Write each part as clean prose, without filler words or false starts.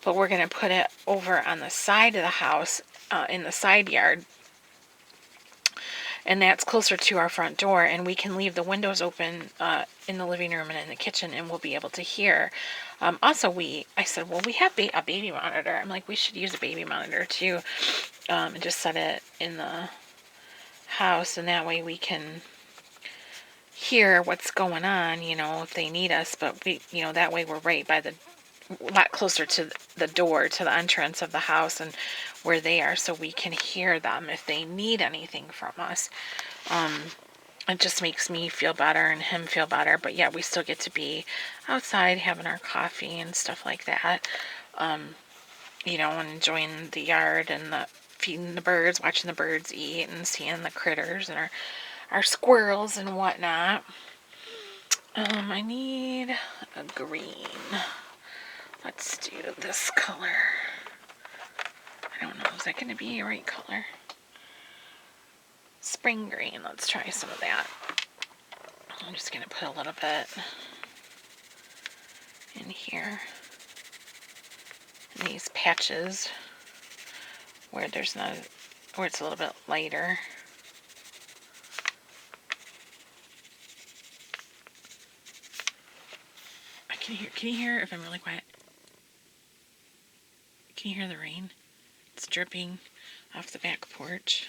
but we're going to put it over on the side of the house, in the side yard. And that's closer to our front door, and we can leave the windows open in the living room and in the kitchen, and we'll be able to hear. Also, I said, well, we have a baby monitor. I'm like, we should use a baby monitor too, and just set it in the house, and that way we can hear what's going on, if they need us. But that way we're right by a lot closer to the door, to the entrance of the house and where they are, so we can hear them if they need anything from us. It just makes me feel better and him feel better, but yeah, we still get to be outside having our coffee and stuff like that, and enjoying the yard and feeding the birds, watching the birds eat and seeing the critters and our squirrels and whatnot. I need a green. Let's do this color. I don't know, is that going to be a right color? Spring green, let's try some of that. I'm just going to put a little bit in here. In these patches where it's a little bit lighter. Can you hear if I'm really quiet? Can you hear the rain? It's dripping off the back porch.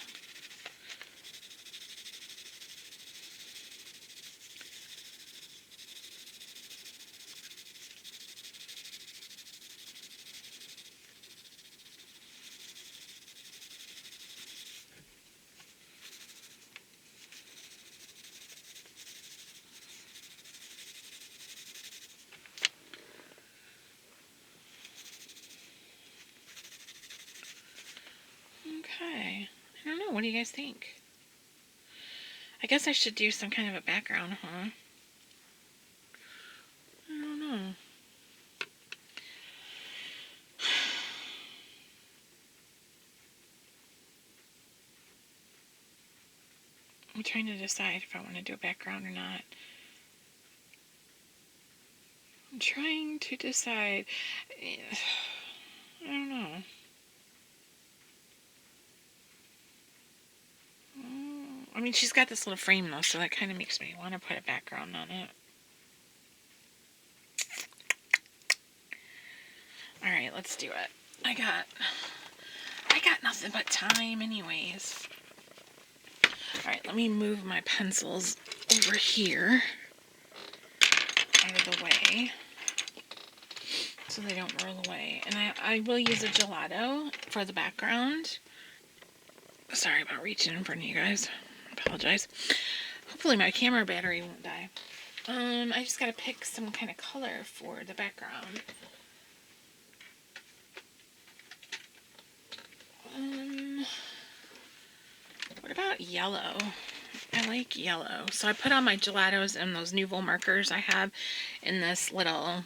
Okay. I don't know. What do you guys think? I guess I should do some kind of a background, huh? I don't know. I'm trying to decide if I want to do a background or not. I'm trying to decide. I don't know. I mean, she's got this little frame though, so that kind of makes me want to put a background on it. Alright, let's do it. I got nothing but time anyways. Alright, let me move my pencils over here out of the way so they don't roll away. And I will use a gelato for the background. Sorry about reaching in front of you guys. Apologize. Hopefully my camera battery won't die. I just gotta pick some kind of color for the background. What about yellow? I like yellow. So I put on my gelatos and those Nuvo markers I have in this little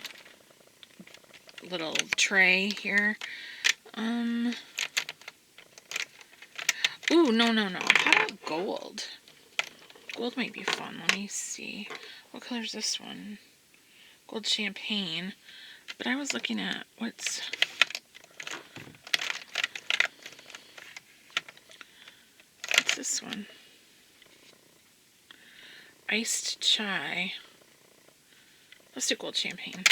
tray here. Ooh, no. How about gold? Gold might be fun. Let me see. What color is this one? Gold champagne. But I was looking at what's this one? Iced chai. Let's do gold champagne.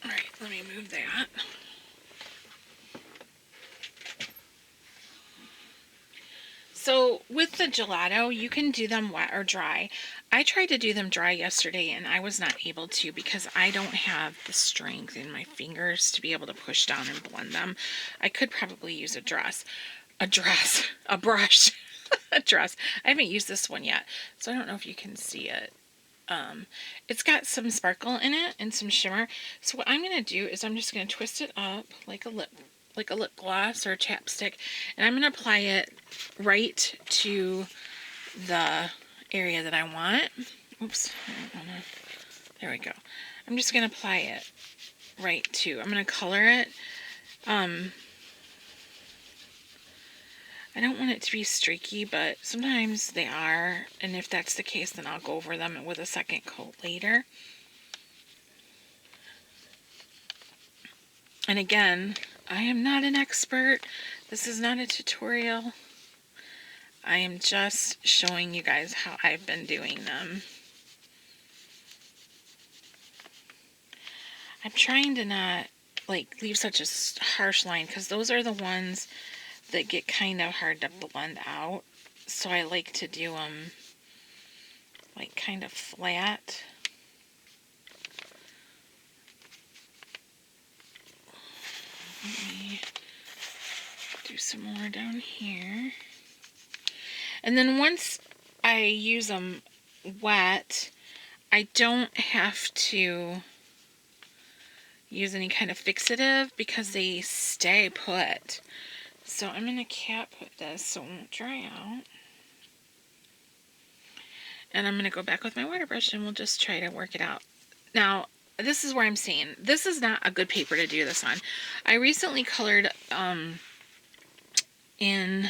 Alright, let me move that. So with the gelato, you can do them wet or dry. I tried to do them dry yesterday and I was not able to because I don't have the strength in my fingers to be able to push down and blend them. I could probably use a brush. A dress. I haven't used this one yet, so I don't know if you can see it. It's got some sparkle in it and some shimmer. So what I'm going to do is I'm just going to twist it up like a lip gloss or a chapstick, and I'm going to apply it right to the area that I want. Oops. There we go. I'm just going to apply it right to. I'm going to color it. I don't want it to be streaky, but sometimes they are, and if that's the case, then I'll go over them with a second coat later. And again, I am not an expert. This is not a tutorial. I am just showing you guys how I've been doing them. I'm trying to not like leave such a harsh line, because those are the ones that get kind of hard to blend out. So I like to do them like kind of flat. Let me do some more down here. And then once I use them wet, I don't have to use any kind of fixative because they stay put. So I'm going to cap put this so it won't dry out. And I'm going to go back with my water brush and we'll just try to work it out. Now, this is where I'm saying this is not a good paper to do this on. I recently colored in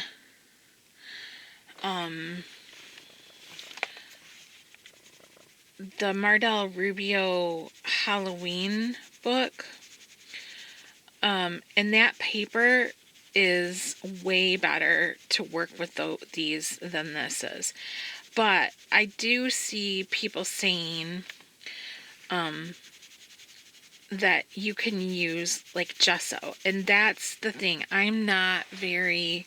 the Mardel Rubio Halloween book. And that paper is way better to work with these than this is. But I do see people saying that you can use like gesso, and that's the thing. I'm not very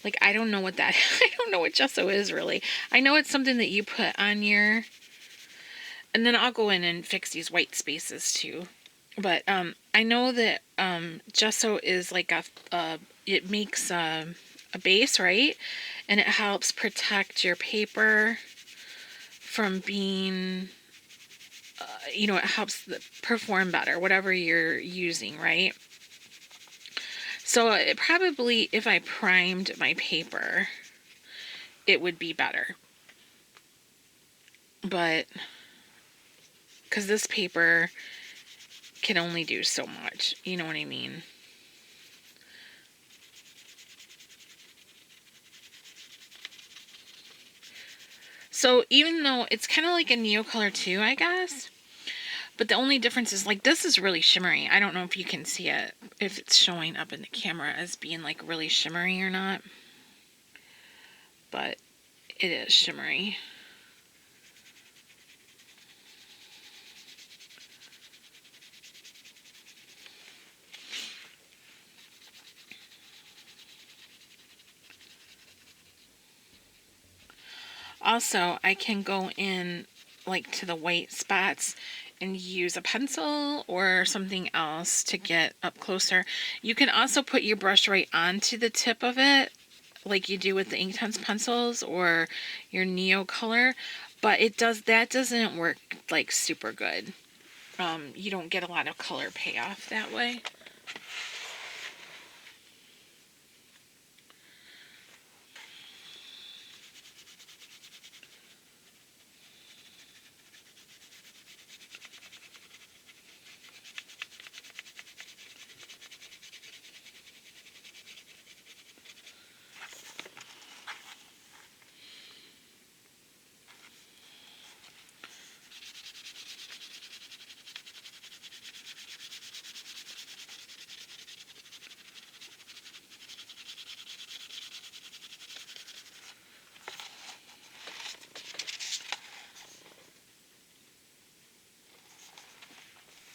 like, I don't know what that I don't know what gesso is really. I know it's something that you put on your, and then I'll go in and fix these white spaces too. But I know that gesso is like it makes a base, right? And it helps protect your paper from being, you know, it helps perform better, whatever you're using, right? So it probably, if I primed my paper, it would be better. But, because this paper can only do so much, you know what I mean? So even though it's kind of like a Neocolor too, I guess, but the only difference is like this is really shimmery. I don't know if you can see it, if it's showing up in the camera as being like really shimmery or not, but it is shimmery. Also, I can go in like to the white spots and use a pencil or something else to get up closer. You can also put your brush right onto the tip of it, like you do with the Inktense pencils or your Neocolor, but that doesn't work like super good. You don't get a lot of color payoff that way.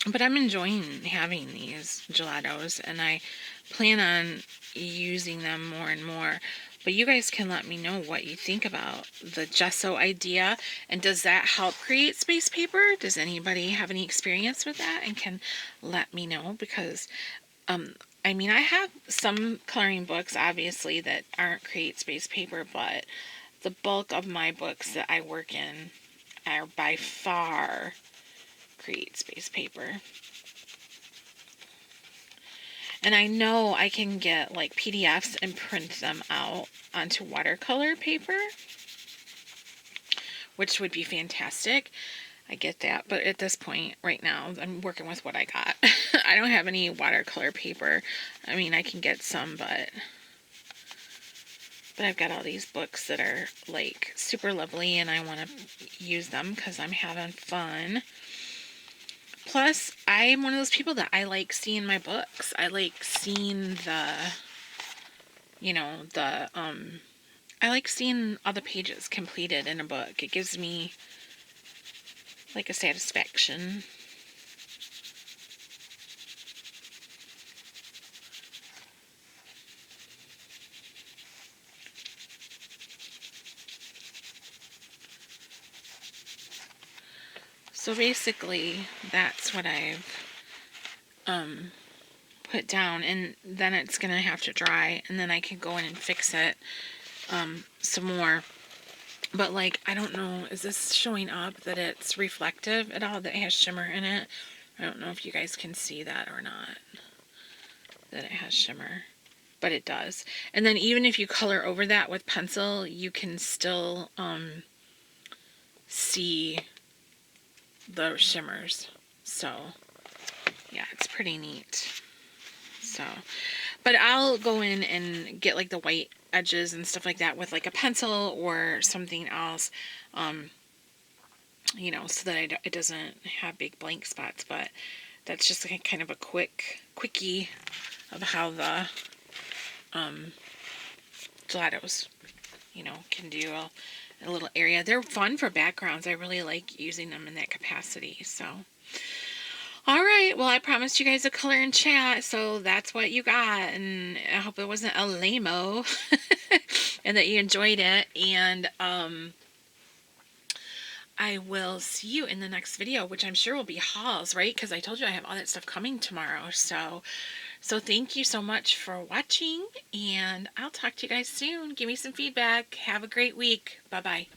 But I'm enjoying having these gelatos, and I plan on using them more and more. But you guys can let me know what you think about the gesso idea, and does that help create space paper? Does anybody have any experience with that and can let me know? Because I mean, I have some coloring books obviously that aren't create space paper, but the bulk of my books that I work in are by far create space paper. And I know I can get like PDFs and print them out onto watercolor paper, which would be fantastic. I get that, but at this point right now I'm working with what I got. I don't have any watercolor paper. I mean, I can get some, but But I've got all these books that are like super lovely and I want to use them because I'm having fun. Plus, I'm one of those people that I like seeing my books. I like seeing I like seeing all the pages completed in a book. It gives me like a satisfaction. So basically, that's what I've put down, and then it's gonna have to dry, and then I can go in and fix it some more. But like, I don't know, is this showing up that it's reflective at all, that it has shimmer in it? I don't know if you guys can see that or not, that it has shimmer, but it does. And then even if you color over that with pencil, you can still see the shimmers. So yeah, it's pretty neat. So, but I'll go in and get like the white edges and stuff like that with like a pencil or something else, you know, so that it doesn't have big blank spots. But that's just like kind of a quickie of how the gelatos, you know, can do a little area. They're fun for backgrounds. I really like using them in that capacity. So, all right. Well, I promised you guys a color and chat, so that's what you got. And I hope it wasn't a lame-o and that you enjoyed it. And I will see you in the next video, which I'm sure will be hauls, right? Because I told you I have all that stuff coming tomorrow. So thank you so much for watching, and I'll talk to you guys soon. Give me some feedback. Have a great week. Bye-bye.